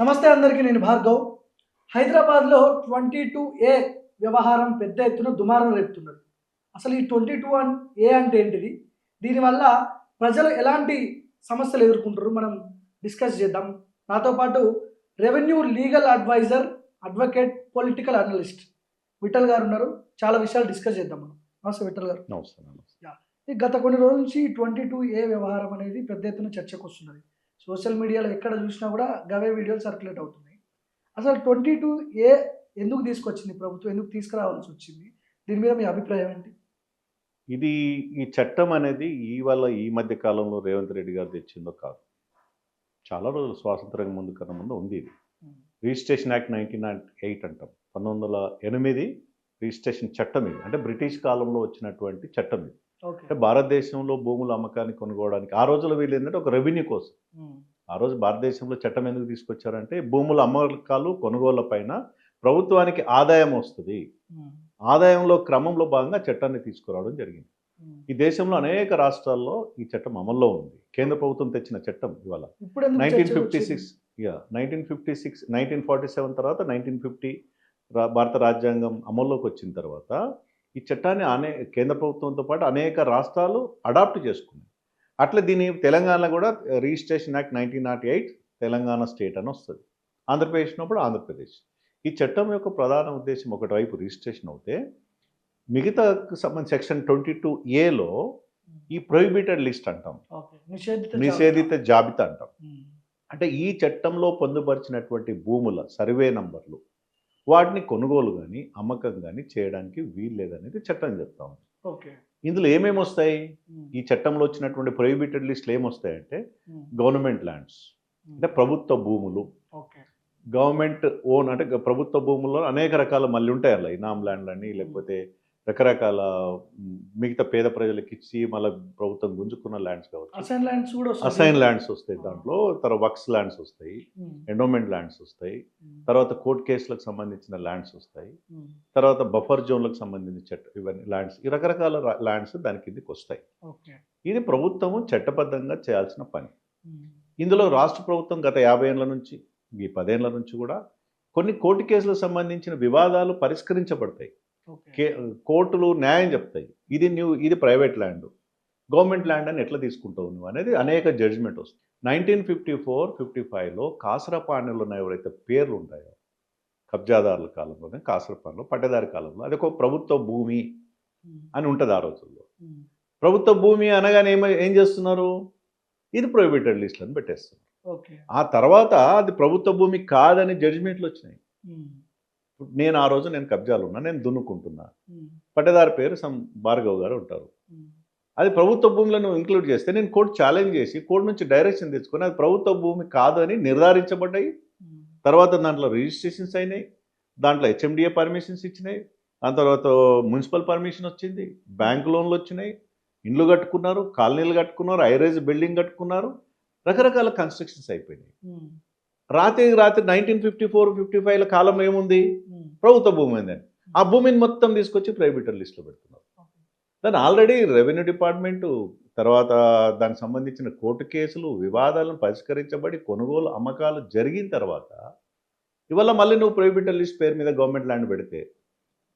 నమస్తే అందరికీ. నేను భార్గవ్. హైదరాబాద్‌లో 22A వ్యవహారం పెద్ద ఎత్తున దుమారం రేపుతున్నది. అసలు ఈ 22A అంటే ఏంటిది? దీనివల్ల ప్రజలు ఎలాంటి సమస్యలు ఎదుర్కొంటుర్రు? మనం డిస్కస్ చేద్దాం. నాతో పాటు revenue legal adviser, advocate, political analyst Vithal గారు ఉన్నారు. చాలా విషయాలు డిస్కస్ చేద్దాం మనం. నమస్తే విఠల్ గారు. నమస్తే. నమస్తే. యాహ్! ఈ గత కొన్ని రోజుల నుంచి 22A వ్యవహారం అనేది పెద్ద ఎత్తున చర్చకొస్తున్నది. సోషల్ మీడియాలో ఎక్కడ చూసినా కూడా గవే వీడియోలు సర్క్యులేట్ అవుతున్నాయి. అసలు 22A ఎందుకు తీసుకొచ్చింది ప్రభుత్వం? ఎందుకు తీసుకురావాల్సి వచ్చింది? దీని మీద మీ అభిప్రాయం ఏంటి? ఇది ఈ చట్టం అనేది ఈ మధ్య కాలంలో రేవంత్ రెడ్డి గారు తెచ్చిందో కాదు. చాలా రోజులు స్వాతంత్రం ముందు కన్నా ముందు ఉంది ఇది. రిజిస్ట్రేషన్ యాక్ట్ 1908 అంటాం. 1908 రిజిస్ట్రేషన్ చట్టం ఇది. అంటే బ్రిటిష్ కాలంలో వచ్చినటువంటి చట్టం ఇది. అంటే భారతదేశంలో భూముల అమ్మకాన్ని కొనుక్కోవడానికి ఆ రోజుల్లో వీళ్ళు ఏంటంటే ఒక రెవెన్యూ కోసం. ఆ రోజు భారతదేశంలో చట్టం ఎందుకు తీసుకొచ్చారంటే భూముల అమ్మకాలు కొనుగోళ్ల పైన ప్రభుత్వానికి ఆదాయం వస్తుంది. ఆదాయంలో క్రమంలో భాగంగా చట్టాన్ని తీసుకురావడం జరిగింది. ఈ దేశంలో అనేక రాష్ట్రాల్లో ఈ చట్టం అమల్లో ఉంది. కేంద్ర ప్రభుత్వం తెచ్చిన చట్టం ఇవాళ 1947 తర్వాత 1950 భారత రాజ్యాంగం అమల్లోకి వచ్చిన తర్వాత ఈ చట్టాన్ని కేంద్ర ప్రభుత్వంతో పాటు అనేక రాష్ట్రాలు అడాప్ట్ చేసుకున్నాయి. అట్లా దీని తెలంగాణలో కూడా రిజిస్ట్రేషన్ యాక్ట్ 1908 తెలంగాణ స్టేట్ అని వస్తుంది. ఆంధ్రప్రదేశ్ ఉన్నప్పుడు ఆంధ్రప్రదేశ్. ఈ చట్టం యొక్క ప్రధాన ఉద్దేశం ఒకటివైపు రిజిస్ట్రేషన్ అవుతే మిగతాకు సంబంధించి సెక్షన్ 22Aలో ఈ ప్రొహిబిటెడ్ లిస్ట్ అంటాం, నిషేధిత జాబితా అంటాం. అంటే ఈ చట్టంలో పొందుపరిచినటువంటి భూముల సర్వే నంబర్లు వాటిని కొనుగోలు కానీ అమ్మకం కానీ చేయడానికి వీలు లేదనేది చట్టం చెప్తా ఉంది. ఇందులో ఏమేమి వస్తాయి? ఈ చట్టంలో వచ్చినటువంటి ప్రొహిబిటెడ్ లిస్టులు ఏమొస్తాయంటే గవర్నమెంట్ ల్యాండ్స్ అంటే ప్రభుత్వ భూములు, గవర్నమెంట్ ఓన్ అంటే ప్రభుత్వ భూముల్లో అనేక రకాల మళ్ళీ ఉంటాయి. అలా ఇనామ్ ల్యాండ్లని లేకపోతే రకరకాల మిగతా పేద ప్రజలకు ఇచ్చి మళ్ళీ ప్రభుత్వం గుంజుకున్న ల్యాండ్స్ కావచ్చు. అసైన్ ల్యాండ్స్ వస్తాయి. దాంట్లో తర్వాత వక్స్ ల్యాండ్స్ వస్తాయి, ఎండోమెంట్ ల్యాండ్స్ వస్తాయి, తర్వాత కోర్టు కేసులకు సంబంధించిన ల్యాండ్స్ వస్తాయి, తర్వాత బఫర్ జోన్లకు సంబంధించిన ఇవన్నీ ల్యాండ్స్, ఈ రకరకాల ల్యాండ్స్ దాని కిందకి వస్తాయి. ఇది ప్రభుత్వము చట్టబద్ధంగా చేయాల్సిన పని. ఇందులో రాష్ట్ర ప్రభుత్వం గత 50 ఏళ్ల నుంచి ఈ 10 ఏళ్ల నుంచి కూడా కొన్ని కోర్టు కేసులకు సంబంధించిన వివాదాలు పరిష్కరించబడతాయి. కోర్టులు న్యాయం చెప్తాయి. ఇది ప్రైవేట్ ల్యాండ్, గవర్నమెంట్ ల్యాండ్ అని ఎట్లా తీసుకుంటావు నువ్వు అనేది అనేక జడ్జిమెంట్ వస్తుంది. 1954-55లో కాసరపాణిలో ఎవరైతే పేర్లు ఉంటాయో కబ్జాదారుల కాలంలోనే కాసరపాణిలో పట్టేదారి కాలంలో అది ఒక ప్రభుత్వ భూమి అని ఉంటుంది. ఆ రోజుల్లో ప్రభుత్వ భూమి అనగానే ఏం చేస్తున్నారు? ఇది ప్రొహిబిటెడ్ లిస్ట్ అని పెట్టేస్తున్నారు. ఆ తర్వాత అది ప్రభుత్వ భూమి కాదని జడ్జిమెంట్లు వచ్చినాయి. నేను ఆ రోజు కబ్జాలు ఉన్నా, నేను దున్నుకుంటున్నా, పట్టేదారి పేరు భార్గవ్ గారు ఉంటారు. అది ప్రభుత్వ భూములను ఇంక్లూడ్ చేస్తే నేను కోర్టు ఛాలెంజ్ చేసి కోర్టు నుంచి డైరెక్షన్ తెచ్చుకొని అది ప్రభుత్వ భూమి కాదు అని నిర్ధారించబడ్డాయి. తర్వాత దాంట్లో రిజిస్ట్రేషన్స్ అయినాయి, దాంట్లో HMDA పర్మిషన్స్ ఇచ్చినాయి, దాని తర్వాత మున్సిపల్ పర్మిషన్ వచ్చింది, బ్యాంక్ లోన్లు వచ్చినాయి, ఇండ్లు కట్టుకున్నారు, కాలనీలు కట్టుకున్నారు, హైరైజ్ బిల్డింగ్ కట్టుకున్నారు, రకరకాల కన్స్ట్రక్షన్స్ అయిపోయినాయి. రాత్రి 1954-55 కాలంలో ఏముంది? ప్రభుత్వ భూమి ఉందని ఆ భూమిని మొత్తం తీసుకొచ్చి ప్రొహిబిటెడ్ లిస్టులో పెడుతున్నారు. దాన్ని ఆల్రెడీ రెవెన్యూ డిపార్ట్మెంటు తర్వాత దానికి సంబంధించిన కోర్టు కేసులు వివాదాలను పరిష్కరించబడి కొనుగోలు అమ్మకాలు జరిగిన తర్వాత ఇవాళ మళ్ళీ నువ్వు ప్రొహిబిటెడ్ లిస్ట్ పేరు మీద గవర్నమెంట్ ల్యాండ్ పెడితే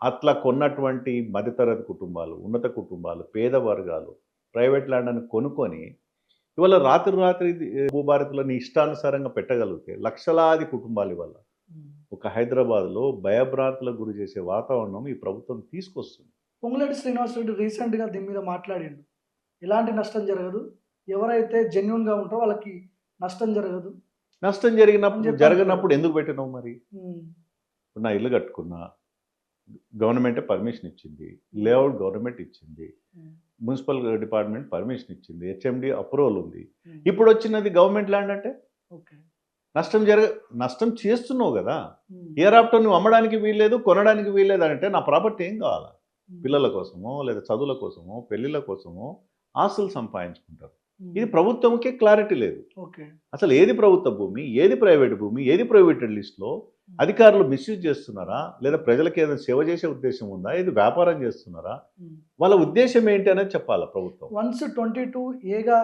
అట్లా కొన్నటువంటి మధ్యతరగతి కుటుంబాలు, ఉన్నత కుటుంబాలు, పేద వర్గాలు ప్రైవేట్ ల్యాండ్ అని కొనుక్కొని ఇవాళ రాత్రి భూభారతిలో నీ ఇష్టానుసారంగా పెట్టగలిగితే లక్షలాది కుటుంబాలు ఇవాళ ఒక హైదరాబాద్లో భయభ్రాంతులకు గురి చేసే వాతావరణం ఈ ప్రభుత్వం తీసుకొస్తుంది. పొంగులేటి శ్రీనివాసరెడ్డి రీసెంట్గా దీని మీద మాట్లాడిండు. ఎలాంటి నష్టం జరగదు, ఎవరైతే జెన్యున్గా ఉంటారో వాళ్ళకి నష్టం జరగదు. నష్టం జరగనప్పుడు ఎందుకు పెట్టినావు? మరి నా ఇల్లు కట్టుకున్నా, గవర్నమెంటే పర్మిషన్ ఇచ్చింది, లేఅవుట్ గవర్నమెంట్ ఇచ్చింది, మున్సిపల్ డిపార్ట్మెంట్ పర్మిషన్ ఇచ్చింది, HMD అప్రూవల్ ఉంది, ఇప్పుడు వచ్చినది గవర్నమెంట్ ల్యాండ్ అంటే నష్టం చేస్తున్నావు కదా. ఇయర్ ఆఫ్టర్ నువ్వు అమ్మడానికి వీల్లేదు, కొనడానికి వీల్లేదు అంటే నా ప్రాపర్టీ ఏం కావాలా? పిల్లల కోసమో లేదా చదువుల కోసమో పెళ్ళిళ్ళ కోసమో ఆస్తులు సంపాదించుకుంటారు. ఇది ప్రభుత్వంకే క్లారిటీ లేదు. ఓకే. అసలు ఏది ప్రభుత్వ భూమి, ఏది ప్రైవేట్ భూమి, ఏది ప్రైవేటెడ్ లిస్ట్లో అధికారులు మిస్యూజ్ చేస్తున్నారా, లేదా ప్రజలకు ఏదైనా సేవ చేసే ఉద్దేశం ఉందా, ఇది వ్యాపారం చేస్తున్నారా, వాళ్ళ ఉద్దేశం ఏంటి అనేది చెప్పాలా ప్రభుత్వం. వన్స్ 22A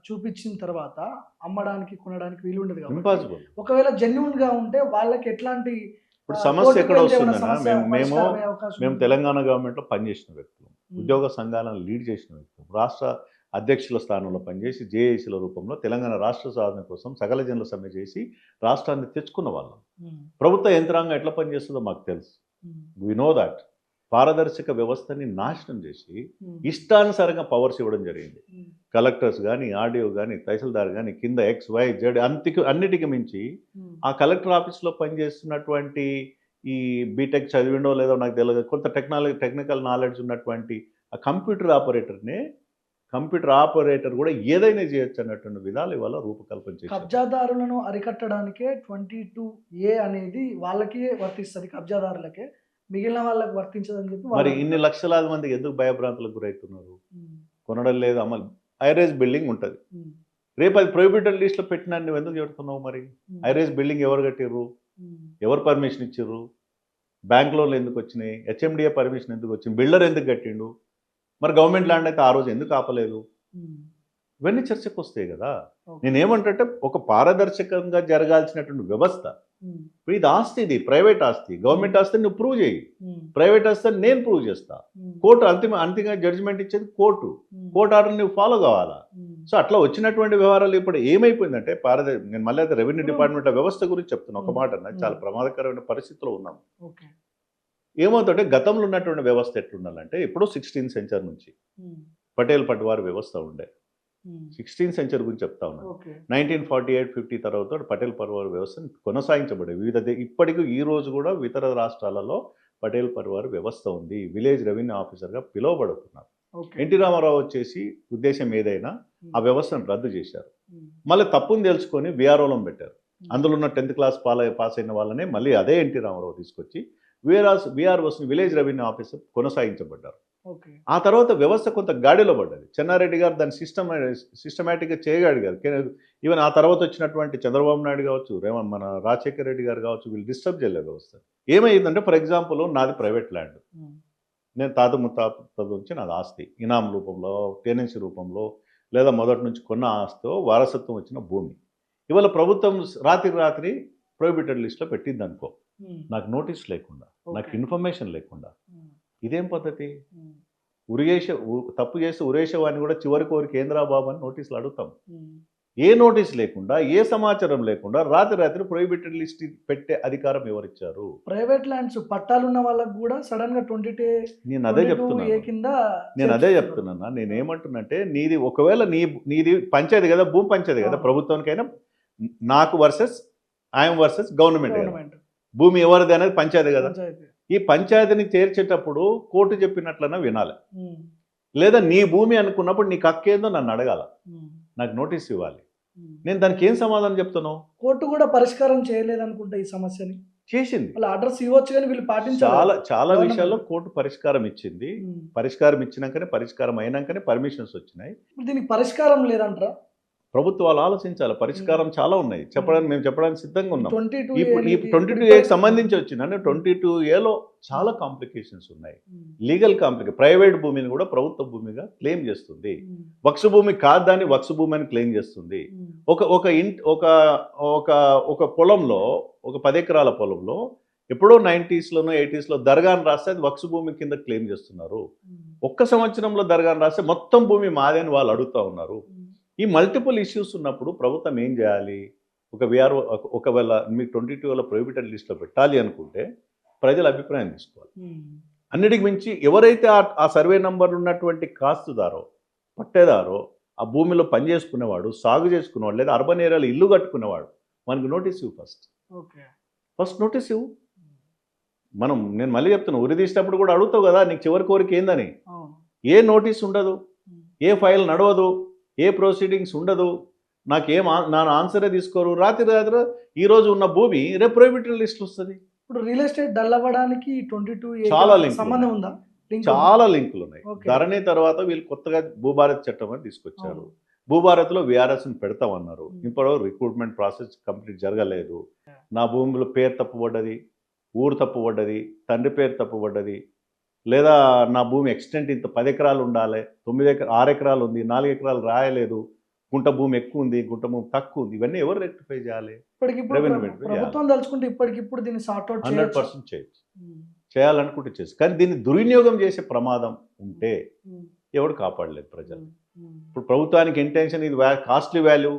చూపించిన తర్వాత అమ్మడానికి కొనడానికి వీలు ఉండదు కాబట్టి ఇంపాసిబుల్. ఒకవేళ జెన్యున్ గా ఉంటే వాళ్ళకి ఎట్లాంటి ఇప్పుడు సమస్య కోర్టుకు ఎక్కడ వెళ్తే ఏమైనా వస్తుందన్నా, సమస్య మేము పరిష్కారమయ్యే అవకాశం మేము ఉందా? తెలంగాణ గవర్నమెంట్లో పనిచేసిన వ్యక్తులు, ఉద్యోగ సంఘాలను లీడ్ చేసిన వ్యక్తులు, రాష్ట్ర అధ్యక్షుల స్థానంలో పనిచేసి జేఏసీల రూపంలో తెలంగాణ రాష్ట్ర సాధన కోసం సకల జనుల సమ్మె చేసి రాష్ట్రాన్ని తెచ్చుకున్న వాళ్ళం. ప్రభుత్వ యంత్రాంగం ఎట్లా పనిచేస్తుందో మాకు తెలుసు. We know that. పారదర్శక వ్యవస్థని నాశనం చేసి ఇష్టానుసారంగా పవర్స్ ఇవ్వడం జరిగింది. కలెక్టర్స్ కానీ, ఆర్డీఓ కానీ, తహసీల్దార్ కానీ, కింద XYZ అన్నిటికి మించి ఆ కలెక్టర్ ఆఫీస్లో పనిచేస్తున్నటువంటి ఈ బీటెక్ చదివిండో లేదో నాకు తెలియదు, కొంత టెక్నికల్ నాలెడ్జ్ ఉన్నటువంటి ఆ కంప్యూటర్ ఆపరేటర్ కూడా ఏదైనా చేయొచ్చు అన్నటువంటి విధాలు ఇవాళ రూపకల్పన చేశారు. కబ్జాదారులను అరికట్టడానికే 22A అనేది వాళ్ళకి వర్తిస్తుంది, కబ్జాదారులకే, మిగిలిన వాళ్ళకి వర్తించదని చెప్పి మరి ఇన్ని లక్షలాది మంది ఎందుకు భయభ్రాంతులకు గురవుతున్నారు? కొనడం లేదు, అమలు హైరేజ్ బిల్డింగ్ ఉంటుంది, రేపు అది ప్రొహిబిటెడ్ లిస్ట్లో పెట్టినా నువ్వు ఎందుకు చెబుతున్నావు? మరి హైరేజ్ బిల్డింగ్ ఎవరు కట్టిర్రు, ఎవరు పర్మిషన్ ఇచ్చిర్రు, బ్యాంక్ లోన్లు ఎందుకు వచ్చినాయి, HMDA పర్మిషన్ ఎందుకు వచ్చింది, బిల్డర్ ఎందుకు కట్టిండు, మరి గవర్నమెంట్ ల్యాండ్ అయితే ఆ రోజు ఎందుకు ఆపలేదు? ఇవన్నీ చర్చకు వస్తాయి కదా. నేనేమంటే ఒక పారదర్శకంగా జరగాల్సినటువంటి వ్యవస్థ. ఇప్పుడు ఇది ఆస్తి, ఇది ప్రైవేట్ ఆస్తి. గవర్నమెంట్ ఆస్తి నువ్వు ప్రూవ్ చేయి, ప్రైవేట్ ఆస్తి నేను ప్రూవ్ చేస్తా. కోర్టు అంతిమంగా జడ్జిమెంట్ ఇచ్చేది కోర్టు ఆర్డర్ నువ్వు ఫాలో కావాలా. సో అట్లా వచ్చినటువంటి వ్యవహారాలు ఇప్పుడు ఏమైపోయిందంటే నేను మళ్ళీ అయితే రెవెన్యూ డిపార్ట్మెంట్ వ్యవస్థ గురించి చెప్తున్నా ఒక మాట అన్న, చాలా ప్రమాదకరమైన పరిస్థితిలో ఉన్నాం. ఏమవుతుంటే గతంలో ఉన్నటువంటి వ్యవస్థ ఎట్లుండాలంటే, ఎప్పుడో 16th సెంచరీ నుంచి పటేల్ పట్వార్ వ్యవస్థ ఉండే. 16th సెంచరీ గురించి చెప్తా ఉన్నాను. 1948-50 తర్వాత పటేల్ పట్వార్ వ్యవస్థ కొనసాగించబడే ఇప్పటికీ ఈ రోజు కూడా ఇతర రాష్ట్రాలలో పటేల్ పట్వార్ వ్యవస్థ ఉంది. విలేజ్ రెవెన్యూ ఆఫీసర్గా పిలువబడుతున్నారు. ఎన్టీ రామారావు వచ్చేసి ఉద్దేశం ఏదైనా ఆ వ్యవస్థను రద్దు చేశారు. మళ్ళీ తప్పుని తెలుసుకొని విఆర్ఓలను పెట్టారు. అందులో ఉన్న 10th క్లాస్ పాస్ అయిన వాళ్ళనే మళ్ళీ అదే ఎన్టీ రామారావు తీసుకొచ్చి విఆర్ఓస్ని విలేజ్ రెవెన్యూ ఆఫీసర్ కొనసాగించబడ్డారు. ఆ తర్వాత వ్యవస్థ కొంత గాడిలో పడ్డది. చెన్నారెడ్డి గారు దాన్ని సిస్టమేటిక్గా చేయగలిగారు. ఈవెన్ ఆ తర్వాత వచ్చినటువంటి చంద్రబాబు నాయుడు కావచ్చు, మన రాజశేఖర రెడ్డి గారు కావచ్చు, వీళ్ళు డిస్టర్బ్ చేయలేదు వ్యవస్థ. ఏమైందంటే, ఫర్ ఎగ్జాంపుల్ నాది ప్రైవేట్ ల్యాండ్, నేను తాత ముత్తాత నుంచి నాది ఆస్తి, ఇనాం రూపంలో, టెనెన్సీ రూపంలో, లేదా మొదటి నుంచి కొన్న ఆస్తితో వారసత్వం వచ్చిన భూమి. ఇవాళ ప్రభుత్వం రాత్రి ప్రొహిబిటెడ్ లిస్ట్లో పెట్టింది అనుకో, నాకు నోటీస్ లేకుండా, నాకు ఇన్ఫర్మేషన్ లేకుండా. ఇదేం పద్ధతి? తప్పు చేసి ఉరేసేవాడిని కూడా చివరికి కేంద్ర బాబు అని నోటీసులు అడుగుతాం. ఏ నోటీస్ లేకుండా, ఏ సమాచారం లేకుండా రాత్రి ప్రొహిబిటెడ్ లిస్ట్ పెట్టే అధికారం ఎవరిచ్చారు? ప్రైవేట్ ల్యాండ్స్ పట్టాలు ఉన్న వాళ్ళకి కూడా సడన్ గా 22A నేను అదే చెప్తున్నా. నేనేమంటున్నంటే, నీది ఒకవేళ నీది పంచాయతీ కదా, భూమి పంచాయతీ కదా, ప్రభుత్వానికైనా నాకు వర్సెస్ ఐఎమ్ వర్సెస్ గవర్నమెంట్, భూమి ఎవరిది అనేది పంచాయతీ కదా. ఈ పంచాయతీని చేర్చేటప్పుడు కోర్టు చెప్పినట్లన్నా వినాలి, లేదా నీ భూమి అనుకున్నప్పుడు నీకు హక్కేందో నన్ను అడగాల, నాకు నోటీస్ ఇవ్వాలి. నేను దానికి ఏం సమాధానం చెప్తాను? కోర్టు కూడా పరిష్కారం చేయలేదనుకుంటా ఈ సమస్యని. చేసింది, అడ్రస్ ఇవ్వచ్చు కానీ వీళ్ళు పాటించాలి. చాలా విషయాల్లో కోర్టు పరిష్కారం ఇచ్చింది. పరిష్కారం ఇచ్చినాకనే, పరిష్కారం అయినాకనే పర్మిషన్స్ వచ్చినాయి. దీనికి పరిష్కారం లేదంటారా? ప్రభుత్వాలు ఆలోచించాలి. పరిష్కారం చాలా ఉన్నాయి, మేము చెప్పడానికి సిద్ధంగా ఉన్నాం. 22A సంబంధించి వచ్చింది అంటే 22Aలో చాలా కాంప్లికేషన్స్ ఉన్నాయి. లీగల్ ప్రైవేట్ భూమిని కూడా ప్రభుత్వ భూమిగా క్లెయిమ్ చేస్తుంది. వక్స్ భూమి కాదు, దాన్ని వక్స్ భూమి అని క్లెయిమ్ చేస్తుంది. ఒక పొలంలో, ఒక 10 ఎకరాల పొలంలో ఎప్పుడో 90s-లోనో 80s-లో దర్గాను రాస్తే అది వక్స్ భూమి కింద క్లెయిమ్ చేస్తున్నారు. ఒక్క సంవత్సరంలో దర్గాను రాస్తే మొత్తం భూమి మాదే అని వాళ్ళు అడుగుతూ ఉన్నారు. ఈ మల్టిపుల్ ఇష్యూస్ ఉన్నప్పుడు ప్రభుత్వం ఏం చేయాలి? ఒకవేళ మీకు 22Aలో ప్రొహిబిటెడ్ లిస్ట్లో పెట్టాలి అనుకుంటే ప్రజల అభిప్రాయం తీసుకోవాలి. అన్నిటికి మించి ఎవరైతే ఆ సర్వే నంబర్ ఉన్నటువంటి కాస్తుదారో, పట్టేదారో, ఆ భూమిలో పని చేసుకునేవాడు, సాగు చేసుకునేవాడు, లేదా అర్బన్ ఏరియాలో ఇల్లు కట్టుకునేవాడు, మనకు నోటీస్ ఇవ్వు. ఫస్ట్ నోటీస్ ఇవ్వు. నేను మళ్ళీ చెప్తున్నా, ఉరి తీసినప్పుడు కూడా అడుగుతావు కదా, నీకు చివరి కోరిక ఏందని. ఏ నోటీస్ ఉండదు, ఏ ఫైల్ నడవదు, ఏ ప్రొసీడింగ్స్ ఉండదు, నా ఆన్సరే తీసుకోరు. రాత్రి ఈరోజు ఉన్న భూమి రేపు ప్రొహిబిటెడ్ లిస్ట్ వస్తుంది. ఇప్పుడు రియల్ ఎస్టేట్ డల్ అవ్వడానికి 22A చాలా సంబంధం ఉందా? చాలా లింకులు ఉన్నాయి. ధరణి తర్వాత వీళ్ళు కొత్తగా భూభారత్ చట్టం అని తీసుకొచ్చారు. భూభారత్లో వీఆర్ఎస్ని పెడతామన్నారు. ఇప్పటివరకు రిక్రూట్మెంట్ ప్రాసెస్ కంప్లీట్ జరగలేదు. నా భూమిలో పేరు తప్పుపడ్డది, ఊరు తప్పుపడ్డది, తండ్రి పేరు తప్పుపడ్డది, లేదా నా భూమి ఎక్స్టెంట్ ఇంత 10 ఎకరాలు ఉండాలి, 6 ఎకరాలు ఉంది, 4 ఎకరాలు రాయలేదు, గుంట భూమి ఎక్కువ ఉంది, గుంట భూమి తక్కువ ఉంది, ఇవన్నీ ఎవరు రెక్టిఫై చేయాలి? ఇప్పటికిప్పుడు రెవెన్యూ వెరిఫై ప్రభుత్వం తలుచుకుంటే ఇప్పటికిప్పుడు దీన్ని సార్ట్అవుట్ 100% చేయొచ్చు. చేయాలనుకుంటే చేసి, కానీ దీన్ని దుర్వినియోగం చేసే ప్రమాదం ఉంటే ఎవడు కాపాడలేదు ప్రజలు. ఇప్పుడు ప్రభుత్వానికి ఇంటెన్షన్ ఇది కాస్ట్లీ వాల్యూ,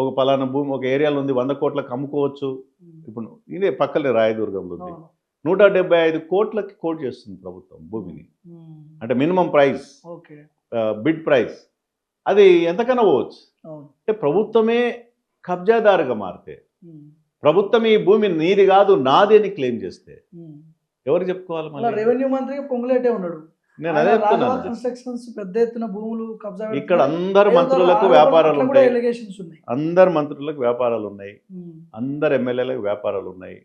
ఒక పలానా భూమి ఒక ఏరియాలో ఉంది, 100 కోట్లకు అమ్ముకోవచ్చు. ఇప్పుడు ఇదే పక్కనే రాయదుర్గంలో ఉంది, 175 కోట్లకి కోట్ చేస్తుంది ప్రభుత్వం భూమిని. అంటే మినిమం ప్రైస్, బిడ్ ప్రైస్, అది ఎంతకన్నా పోవచ్చు. అంటే ప్రభుత్వమే కబ్జాదారుగా మారితే, ప్రభుత్వం ఈ భూమి నీది కాదు నాది అని క్లెయిమ్ చేస్తే ఎవరు చెప్పుకోవాలి? మళ్ళీ రెవెన్యూ మంత్రి పొంగులేటే ఉన్నాడు. నేను అదే చెప్తున్నాను. కన్స్ట్రక్షన్స్ పెద్ద ఎత్తున భూములు కబ్జా ఇక్కడ అందరు మంత్రులకు వ్యాపారాలు ఉంటాయి, అందరు మంత్రులకు వ్యాపారాలు ఉన్నాయి, అందరు ఎమ్మెల్యేలకు వ్యాపారాలు ఉన్నాయి,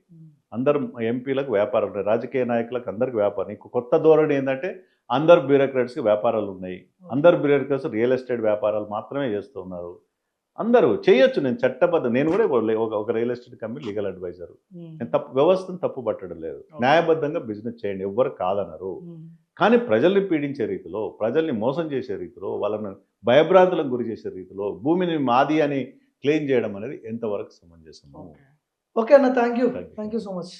అందరు ఎంపీలకు వ్యాపారాలు ఉన్నాయి, రాజకీయ నాయకులకు అందరికి వ్యాపారం. ఇంకో కొత్త ధోరణి ఏంటంటే అందరు బ్యూరోక్రాట్స్కి వ్యాపారాలు ఉన్నాయి, అందరు బ్యూరోక్రాట్స్ రియల్ ఎస్టేట్ వ్యాపారాలు మాత్రమే చేస్తున్నారు. అందరూ చేయొచ్చు, నేను చట్టబద్ధ, నేను కూడా ఒక real estate company legal adviser, నేను వ్యవస్థను తప్పు పట్టడం లేదు, న్యాయబద్ధంగా బిజినెస్ చేయండి, ఎవ్వరు కాదన్నారు. కానీ ప్రజల్ని పీడించే రీతిలో, ప్రజల్ని మోసం చేసే రీతిలో, వాళ్ళను భయభ్రాంతులకు గురి చేసే రీతిలో భూమిని మాది అని క్లెయిమ్ చేయడం అనేది ఎంతవరకు సమంజసము? ఓకే అన్న, థ్యాంక్ యూ సో మచ్.